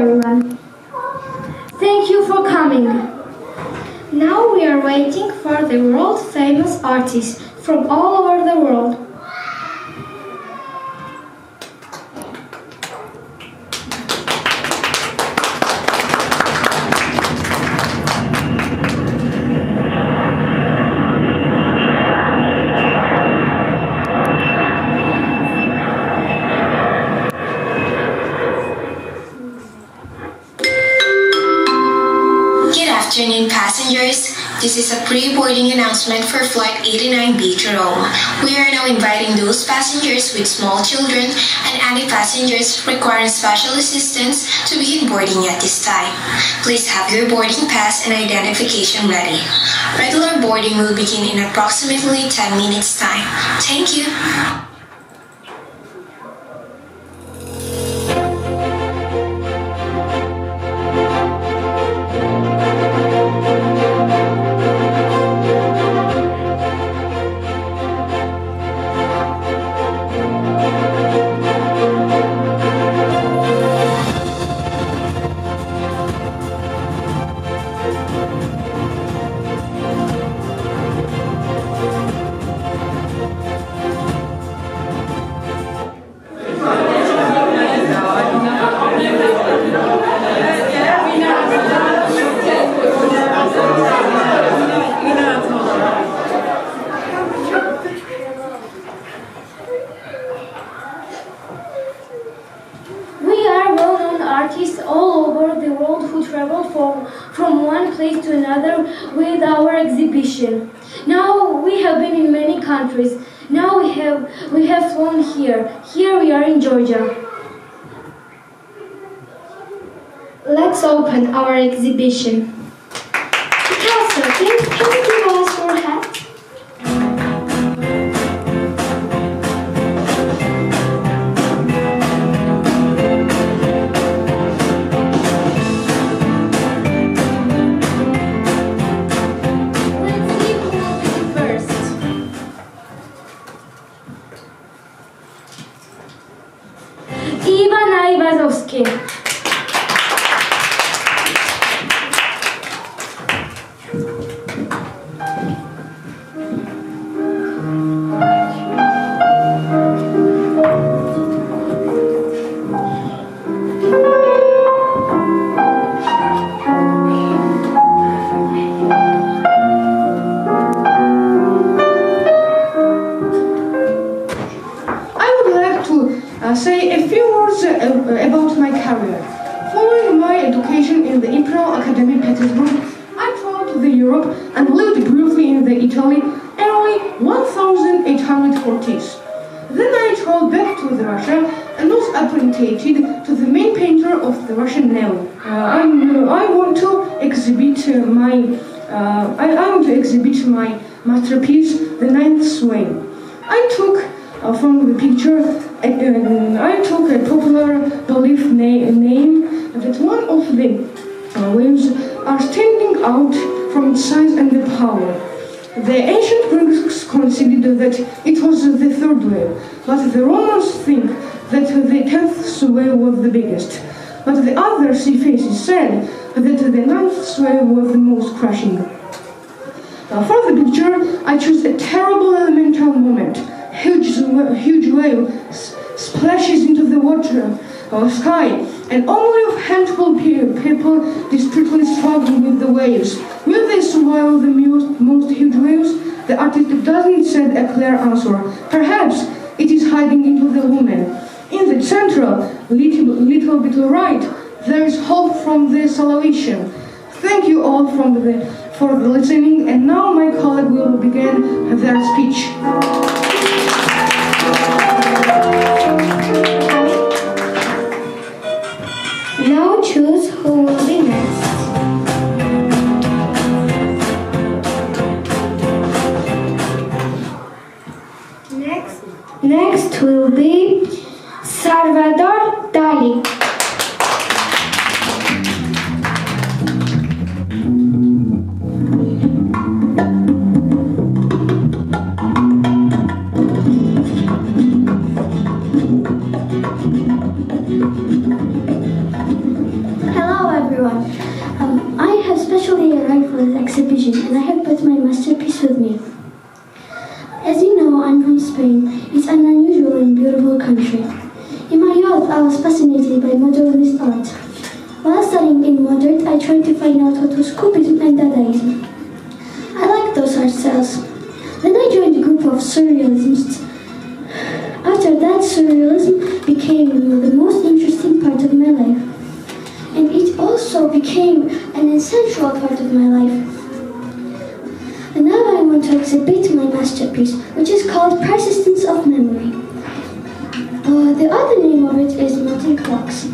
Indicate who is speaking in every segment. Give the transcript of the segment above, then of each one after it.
Speaker 1: everyone. Thank you for coming. Now we are waiting for the world-famous artists from all over the world.
Speaker 2: Good afternoon, passengers. This is a pre-boarding announcement for Flight 89B to Rome. We are now inviting those passengers with small children and any passengers requiring special assistance to begin boarding at this time. Please have your boarding pass and identification ready. Regular boarding will begin in approximately 10 minutes time. Thank you.
Speaker 1: Artists all over the world who travel from one place to another with our exhibition. Now we have been in many countries. Now we have flown here. Here we are in Georgia. Let's open our exhibition. Picasso, can you give us your hat?
Speaker 3: Say a few words about my career. Following my education in the Imperial Academy Petersburg, I traveled to Europe and lived briefly in Italy early 1840s. Then I traveled back to Russia and was apprenticed to the main painter of the Russian Navy. I want to exhibit my masterpiece, The Ninth Swain. I took from the picture, I took a popular belief name that one of the waves are standing out from its size and the power. The ancient Greeks considered that it was the third wave, but the Romans think that the 10th wave was the biggest. But the other sea faces said that the 9th wave was the most crushing. For the picture, I chose a terrible elemental moment. Huge wave splashes into the water or sky, and only a handful of people desperately struggling with the waves. Will they survive the most huge waves? The artist doesn't send a clear answer. Perhaps it is hiding into the woman. In the central, little bit right, there is hope from the salvation. Thank you all for the listening, and now my colleague will begin their speech.
Speaker 1: Now choose who will be next. Next will be Salvador Dali.
Speaker 4: I'm from Spain. It's an unusual and beautiful country. In my youth, I was fascinated by modernist art. While studying in modern, I tried to find out what was Cubism and Dadaism. I liked those art styles. Then I joined a group of surrealists. After that, surrealism became the most interesting part of my life. And it also became an essential part of my life. And now I want to exhibit my masterpiece, which is called Persistence of Memory. The other name of it is Melting Clocks.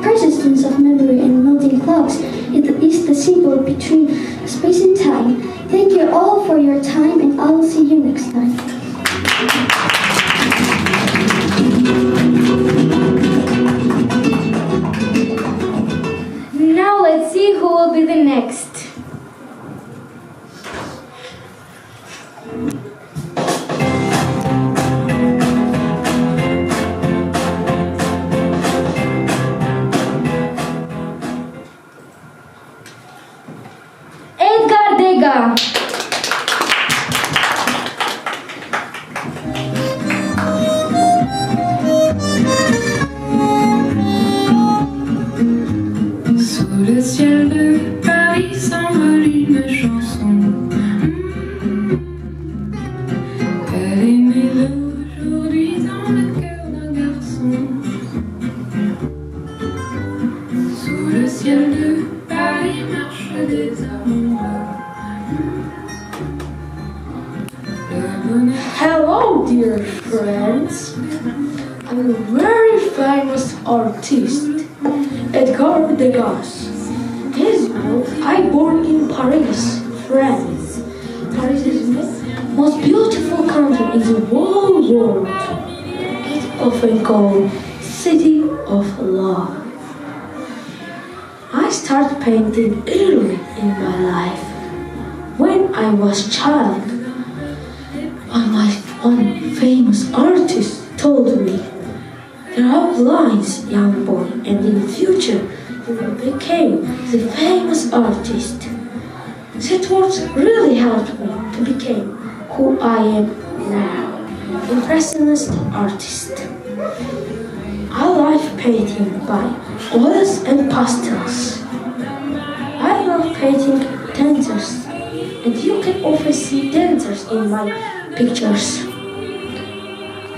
Speaker 4: Persistence of memory and melting clocks is the symbol between space and time. Thank you all for your time, and I will see you next time.
Speaker 1: Now let's see who will be the next.
Speaker 5: Sous le ciel de Paris s'envole une chanson. Elle est née aujourd'hui dans le cœur d'un garçon. Sous le ciel de Paris marchent des amoureux.
Speaker 3: Hello, dear friends. I'm a very famous artist, Edgar Degas. As you know, I born in Paris, France. Paris is the most beautiful country in the whole world. It's often called City of Love. I started painting early in my life. When I was a child, one famous artist told me, "There are lines, young boy, and in the future you will become the famous artist." That words really helped me to become who I am now, impressionist artist. I like painting by oils and pastels. I love painting dancers, and you can often see dancers in my pictures,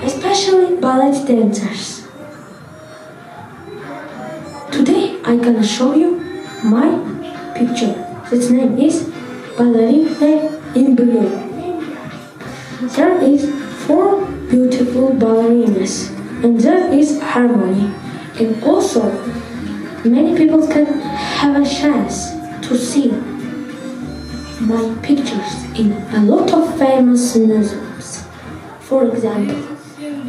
Speaker 3: especially ballet dancers. Today I'm gonna show you my picture. Its name is Ballerina in Blue. There is 4 beautiful ballerinas, and there is harmony. And also, many people can have a chance to see my pictures in a lot of famous museums. For example,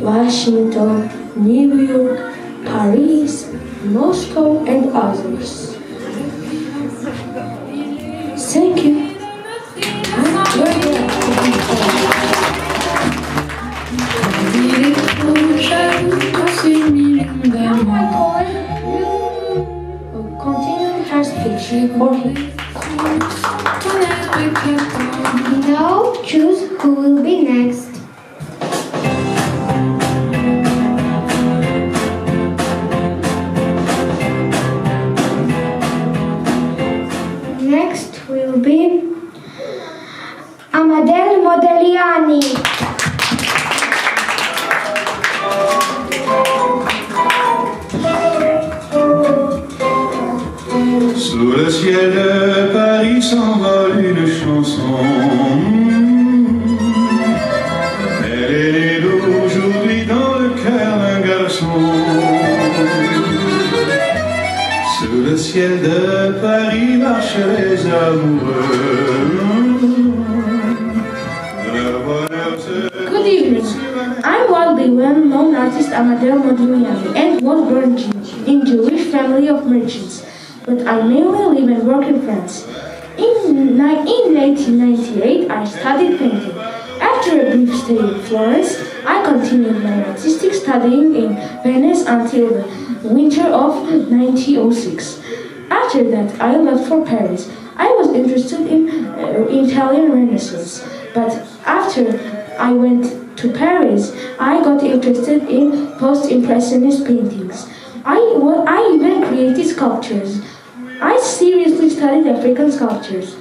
Speaker 3: Washington, New York, Paris, Moscow, and others. Thank you. Continue her speech or he.
Speaker 1: Now choose who will be next. Next will be Amadel Modigliani.
Speaker 6: Sous le ciel de Paris s'envole une chanson. Elle est née d'aujourd'hui dans le cœur d'un garçon. Sous le ciel de Paris marchent les amoureux.
Speaker 3: Good evening. I'm widely well-known artist Amadeo Modigliani and was born in Jewish family of merchants, but I mainly live and work in France. In 1998, I studied painting. After a brief stay in Florence, I continued my artistic studying in Venice until the winter of 1906. After that, I left for Paris. I was interested in Italian Renaissance, but After I went to Paris, I got interested in post-impressionist paintings. I even created sculptures. I seriously studied African sculptures.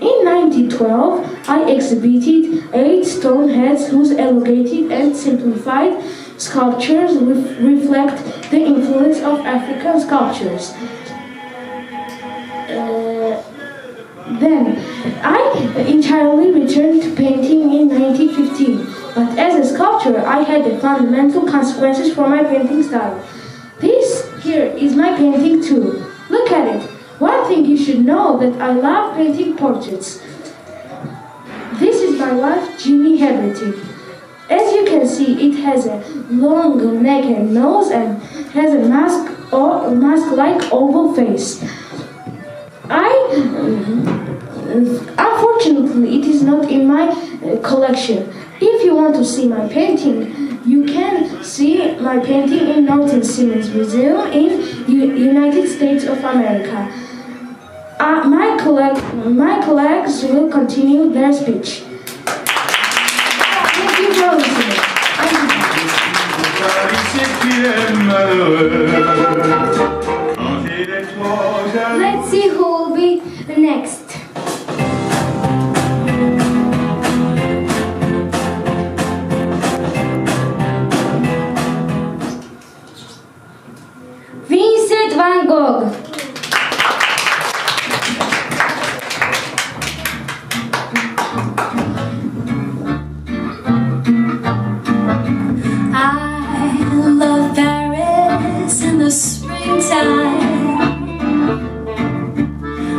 Speaker 3: In 1912, I exhibited 8 stone heads whose elongated and simplified sculptures reflect the influence of African sculptures. Then, I entirely returned to painting in 1915, but as a sculptor, I had the fundamental consequences for my painting style. This here is my painting too. Look at it. One thing you should know that I love painting portraits. This is my wife, Jeannie Hegarty. As you can see, it has a long neck and nose and has a mask-like oval face. Unfortunately, it is not in my collection. If you want to see my painting, you can see my painting in Norton Simmons Museum in United States of America. My colleagues will continue their speech. Thank you for listening.
Speaker 1: Let's see who will be next. Vincent van Gogh.
Speaker 5: I love Paris in the springtime.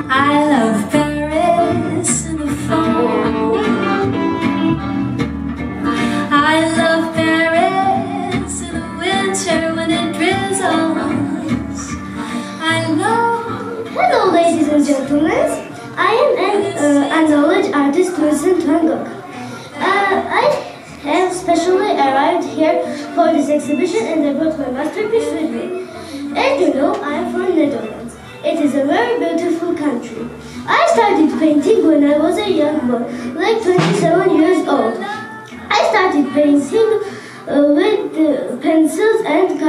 Speaker 5: I love Paris in the fall. I love Paris in the winter when it drizzles. I love.
Speaker 4: Hello, ladies and gentlemen. I am an acknowledged artist, Vincent van Gogh. I have specially arrived here for this exhibition and I brought my masterpiece with me. As you know, I am from Netherlands. It is a very beautiful country. I started painting when I was a young boy, like 27 years old. I started painting with pencils and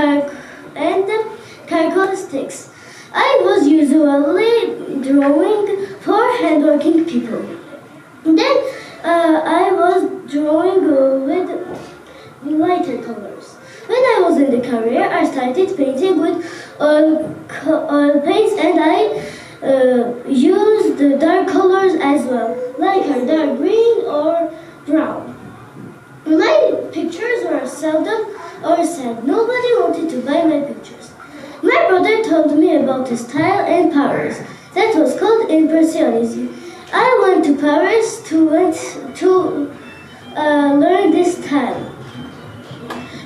Speaker 4: charcoal sticks. I was usually drawing for hardworking people. Then I was drawing with lighter colors. When I was in the career, I started painting with oil paints and I used the dark colors as well, like a dark green or brown. My pictures were seldom or sad. Nobody wanted to buy my pictures. My brother told me about a style in Paris that was called Impressionism. I went to Paris to learn this style.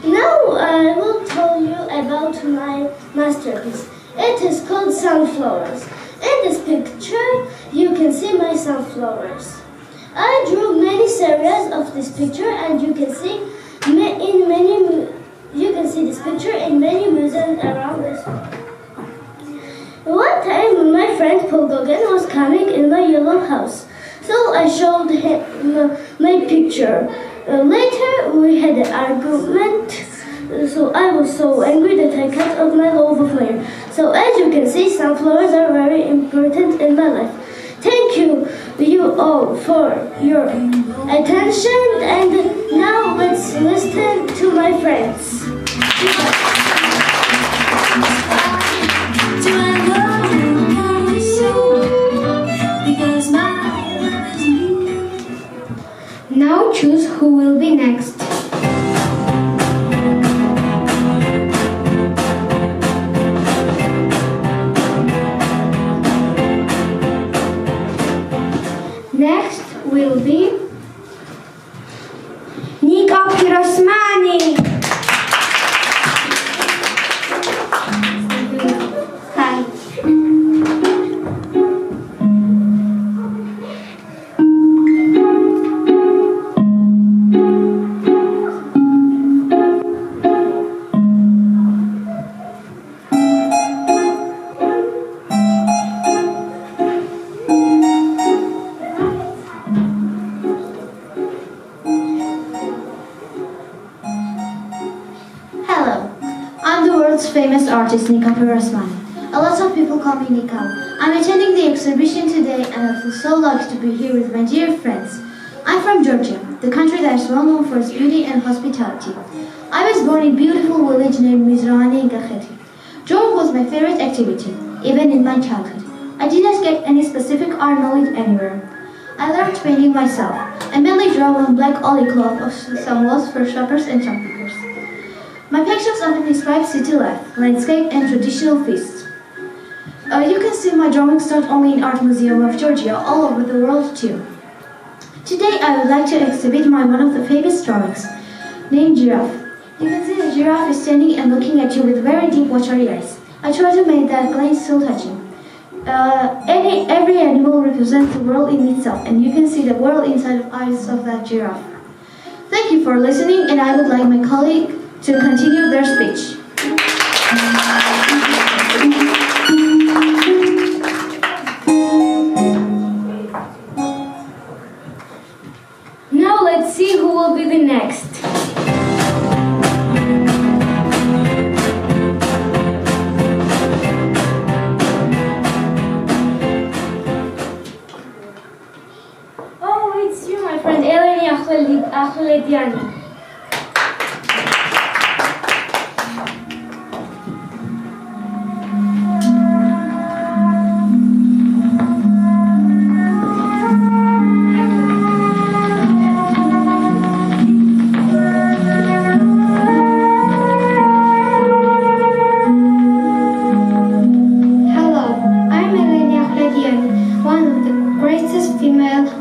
Speaker 4: Now I will tell you about my masterpiece. It is called Sunflowers. In this picture, you can see my sunflowers. I drew many series of this picture, and you can see this picture in many museums around this world. One time, my friend Paul Gauguin was coming in my yellow house, so I showed him my picture. Later, we had an argument, so I was so angry that I cut off my lobe layer. So as you can see, sunflowers are very important in my life. Thank you all for your attention, and now let's listen to my friends.
Speaker 5: Do I love you so? Because my love is me.
Speaker 1: Now choose who will be next. Next will be Nika Pirosmani. Hi.
Speaker 4: world's famous artist Nika Pirasmani. A lot of people call me Nika. I'm attending the exhibition today and I feel so lucky to be here with my dear friends. I'm from Georgia, the country that is well known for its beauty and hospitality. I was born in a beautiful village named Mizrani in Kakheti. Drawing was my favorite activity, even in my childhood. I did not get any specific art knowledge anywhere. I learned painting myself. I mainly draw on black oil cloth of some walls for shoppers and shopkeepers. My pictures often describe city life, landscape, and traditional feasts. You can see my drawings not only in Art Museum of Georgia, all over the world too. Today I would like to exhibit one of the famous drawings, named Giraffe. You can see the giraffe is standing and looking at you with very deep watery eyes. I try to make that glance so touching. Every animal represents the world in itself, and you can see the world inside the eyes of that giraffe. Thank you for listening, and I would like my colleague to continue their speech.
Speaker 1: Now let's see who will be the next. Oh, it's you, my friend, Eleni Akhlediani.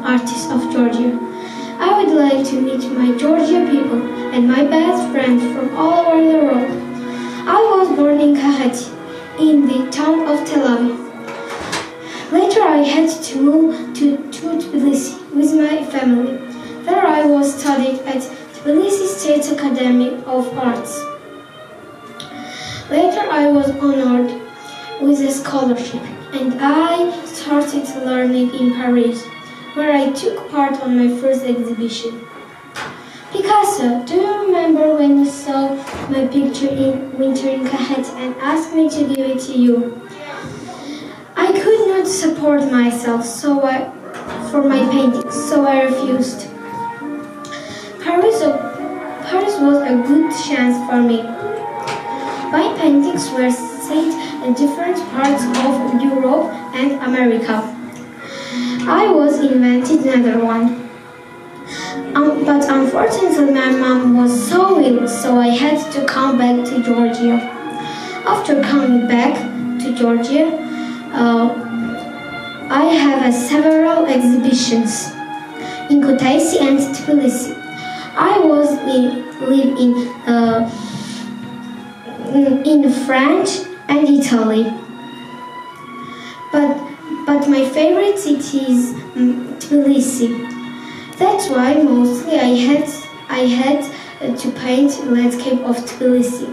Speaker 4: Artists of Georgia. I would like to meet my Georgia people and my best friends from all over the world. I was born in Kakheti, in the town of Tel Aviv. Later I had to move to Tbilisi with my family. There I was studied at Tbilisi State Academy of Arts. Later I was honored with a scholarship and I started learning in Paris, where I took part on my first exhibition. Picasso, do you remember when you saw my picture in Winter in Kakheti and asked me to give it to you? I could not support myself for my paintings, so I refused. Paris was a good chance for me. My paintings were set in different parts of Europe and America. I was invented another one. But unfortunately my mom was so ill, so I had to come back to Georgia. After coming back to Georgia, I have several exhibitions in Kutaisi and Tbilisi. I was live in France and Italy. But my favorite city is Tbilisi. That's why mostly I had to paint landscape of Tbilisi.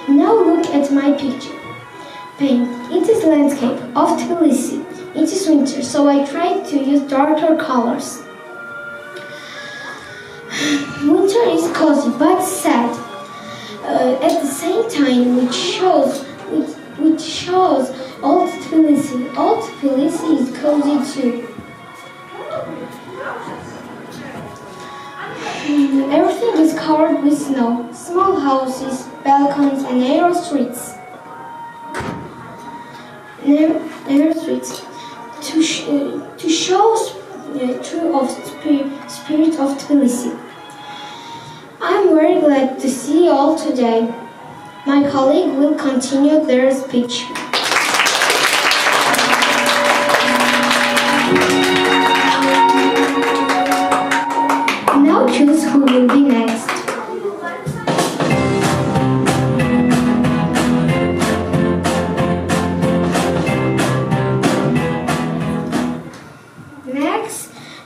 Speaker 4: Now look at my picture. It is landscape of Tbilisi. It is winter, so I tried to use darker colors. Winter is cozy but sad. At the same time, which shows old Tbilisi. Old Tbilisi is cozy too. Everything is covered with snow, small houses, balconies, and narrow streets. To show true spirit of Tbilisi. I'm very glad to see you all today. My colleague will continue their speech. Now choose who will be next.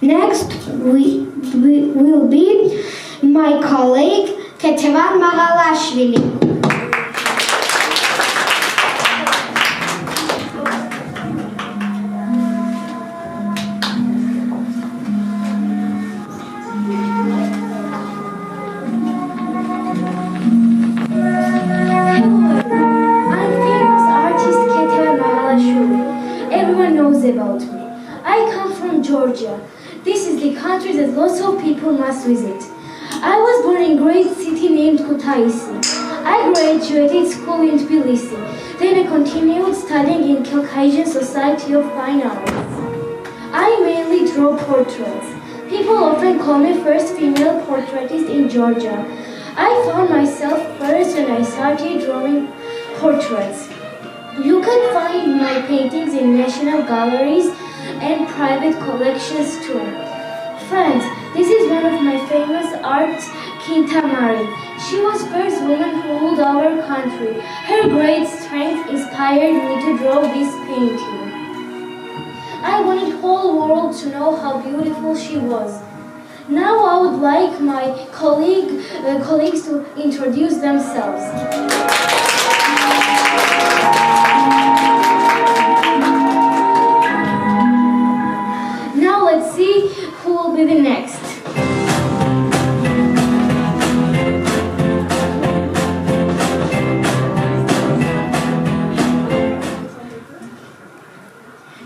Speaker 4: Next will be my colleague Ketevan Magalashvili.
Speaker 1: Hello visit. I was born in a great city named Kutaisi. I graduated school in Tbilisi. Then I continued studying in Caucasian Society of Fine Arts. I mainly draw portraits. People often call me first female portraitist in Georgia. I found myself first when I started drawing portraits. You can find my paintings in national galleries and private collections too. Friends, this is one of my famous artists, Kintamari. She was first woman who ruled our country. Her great strength inspired me to draw this painting. I wanted the whole world to know how beautiful she was. Now I would like my colleagues to introduce themselves. Now let's see who will be the next.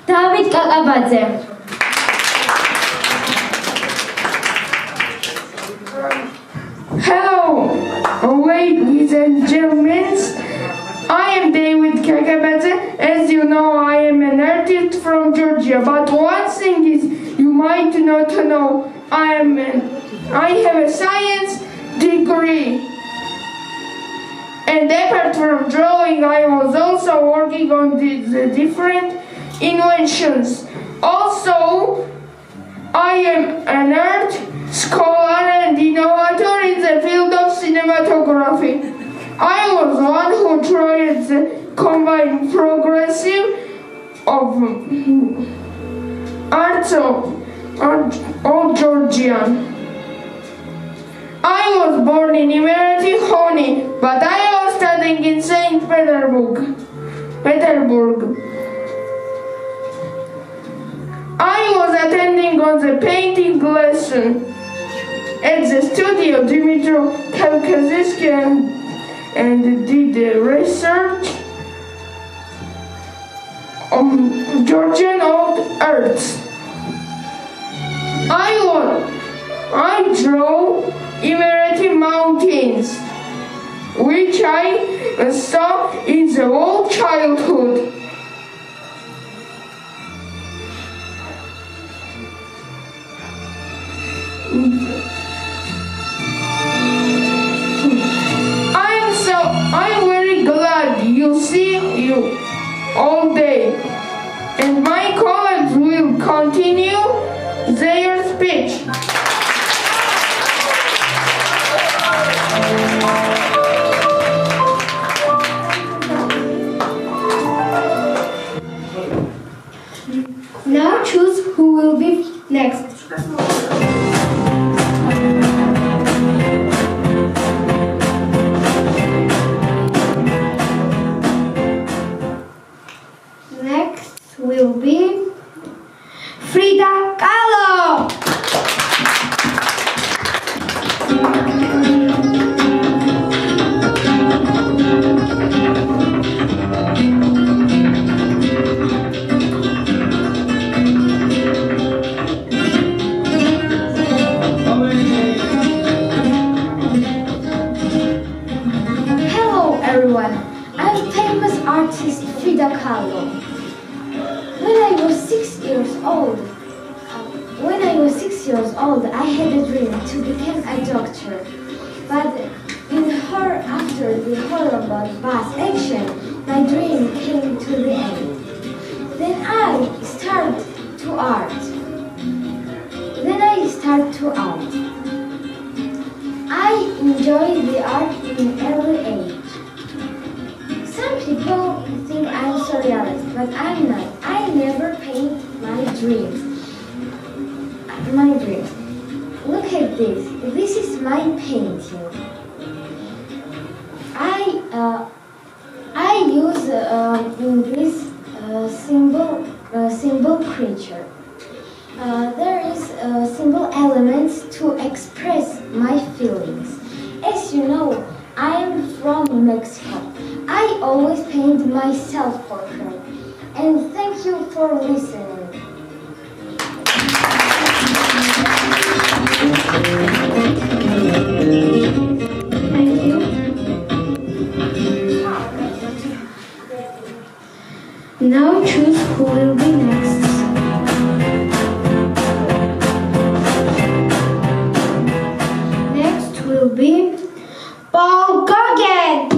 Speaker 1: David Kakabadze.
Speaker 7: Hello, ladies and gentlemen. I am David Kakabadze. As you know, I am an artist from Georgia. But one thing is, you might not know, I have a science degree. And apart from drawing, I was also working on the different inventions. Also, I am an art scholar and innovator in the field of cinematography. I was one who tried the combined progressive of arts of Georgian. I was born in Emirati Honi, but I was studying in St. Petersburg. I was attending on the painting lesson at the studio Dmitry Kavkazisky and did research on Georgian old arts. I draw Emirati mountains, which I saw in the old childhood. I'm very glad you see you all day, and my colleagues will continue their speech.
Speaker 1: Now choose who will be next. Next will be Frida Kahlo. Hello everyone, I'm famous artist Frida Kahlo. When I was 6 years old, I had a dream to become a doctor. But after the horrible bus action, my dream came to the end. Then I started to art. I enjoy the art in every age. Some people think I'm surrealist, but I'm not. I never paint my dreams. Look at this. This is my painting. I use this symbol creature. There is symbol elements to express my feelings. As you know, I am from Mexico. I always paint myself for her. And thank you for listening. Thank you. Now choose who will be next. Next will be Paul Gauguin.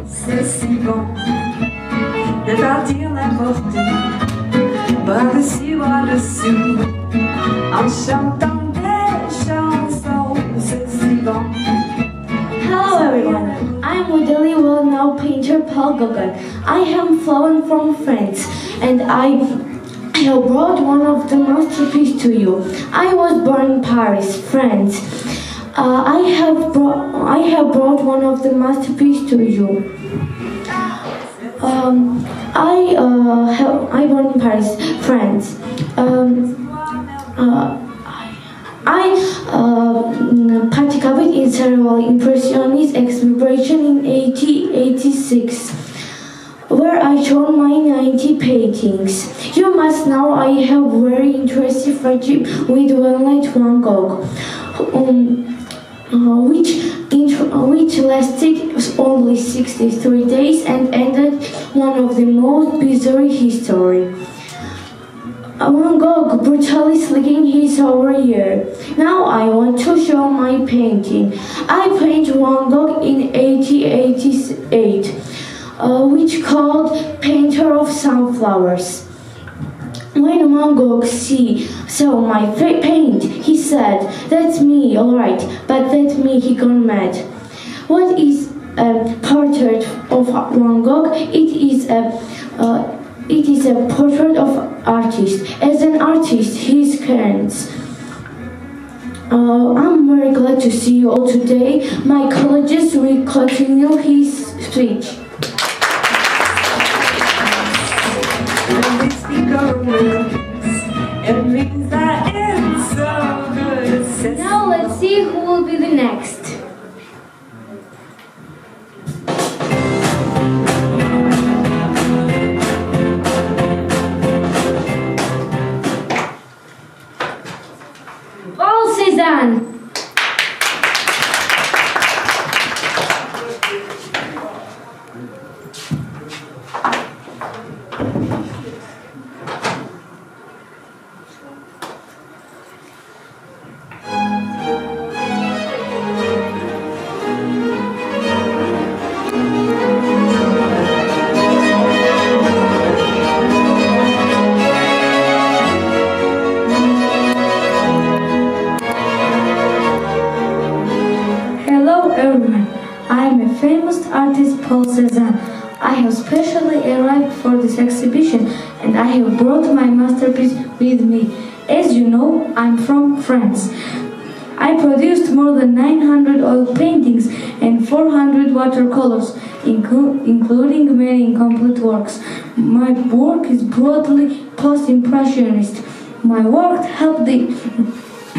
Speaker 5: C'est si bon de partir n'importe où, bras dessus, bras dessous, en chantant des chansons. C'est si bon.
Speaker 1: Hello everyone, I'm Woodley well-known painter Paul Gauguin. I am flown from France and I have brought one of the masterpieces to you. I was born in Paris, France. I have brought one of the masterpieces to you. I born in Paris, France. I participated in several impressionist exhibition in 1886, where I showed my 90 paintings. You must know I have very interesting friendship with well-known Van Gogh, which lasted only 63 days and ended one of the most bizarre history. Van Gogh brutally slicking his over here. Now I want to show my painting. I painted Van Gogh in 1888, which called Painter of Sunflowers. When Van Gogh saw my paint, he said, "That's me, all right, but that's me." He gone mad. What is a portrait of Van Gogh? It is a portrait of artist. As an artist, he cares. I'm very glad to see you all today. My colleagues will continue his speech.
Speaker 5: When we speak of words, it means that it's so good.
Speaker 1: Now let's see who will be the next. Paul Cézanne.
Speaker 8: I'm a famous artist, Paul Cézanne. I have specially arrived for this exhibition and I have brought my masterpiece with me. As you know, I'm from France. I produced more than 900 oil paintings and 400 watercolors, including many incomplete works. My work is broadly post-impressionist. My work helped the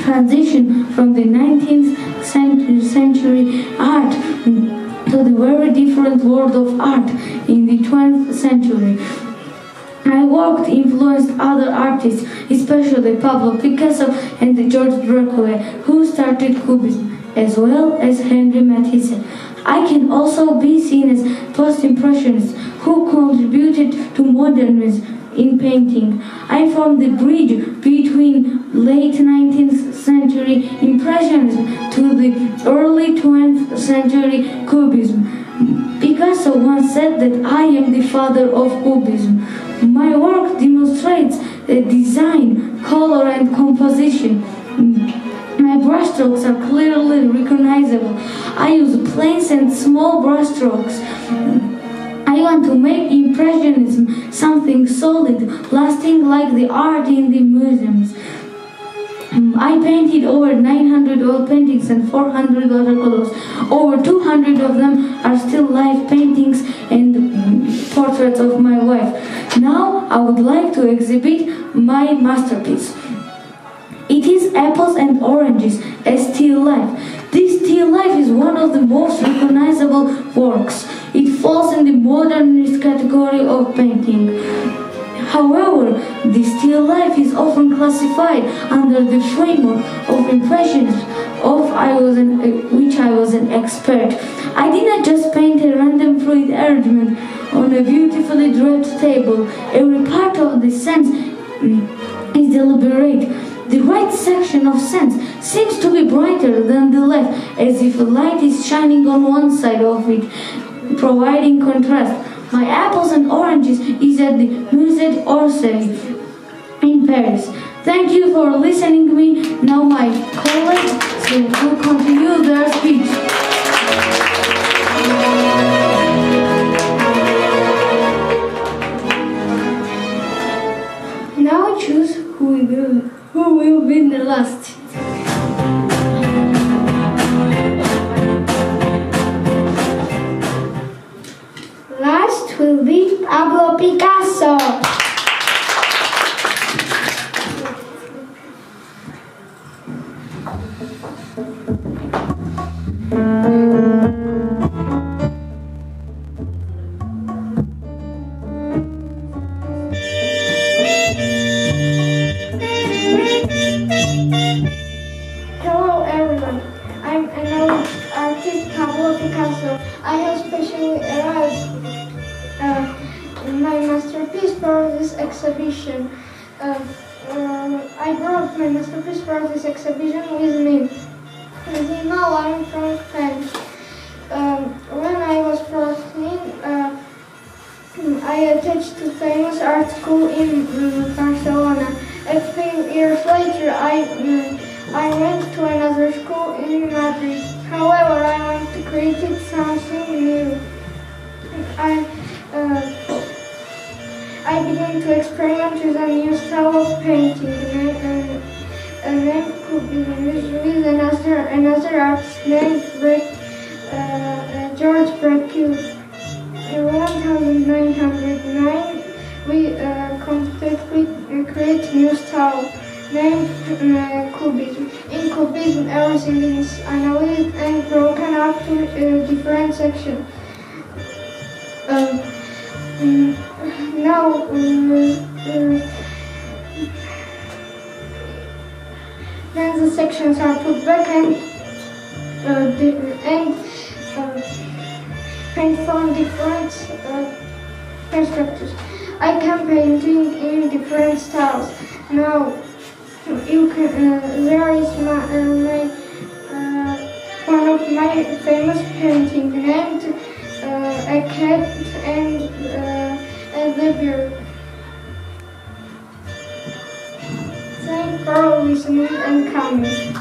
Speaker 8: transition from the 19th century art to the very different world of art in the 20th century. My work influenced other artists, especially Pablo Picasso and George Braque, who started Cubism, as well as Henri Matisse. I can also be seen as post-impressionists who contributed to modernism in painting. I formed the bridge between late 19th century Impressionism to the early 20th century Cubism. Picasso once said that I am the father of Cubism. My work demonstrates design, color and composition. My brushstrokes are clearly recognizable. I use planes and small brushstrokes. I want to make Impressionism something solid, lasting like the art in the museums. I painted over 900 oil paintings and 400 watercolors. Over 200 of them are still live paintings and portraits of my wife. Now I would like to exhibit my masterpiece. It is Apples and Oranges, a still life. This still life is one of the most recognizable works. It falls in the modernist category of painting. However, this still life is often classified under the framework of impressionism, which I was an expert. I did not just paint a random fluid arrangement on a beautifully draped table. Every part of the sense is deliberate. The right section of sense seems to be brighter than the left, as if a light is shining on one side of it, providing contrast. My apples and oranges is at the Musée d'Orsay in Paris. Thank you for listening to me. Now my colleagues will continue their speech.
Speaker 1: Now choose who will win the last. Last will be Pablo Picasso. Hello everyone, I'm an artist Pablo Picasso. I have specially arrived my masterpiece for this exhibition. I brought my masterpiece for this exhibition with me. As you know, I'm from France. When I was 14, I attached to famous art school in Barcelona. A few years later, I went to another school in Madrid. However, I wanted to create something new. I began to experiment with a new style of painting, with another artist named George Braque. In 1909, we create new style named Cubism. In Cubism, everything is analyzed and broken up to different sections. Now, then the sections are put back and paint from different perspectives. I can painting in different styles. Now, you can. There is one of my famous painting named a cat and the bear. Thanks for listening and coming.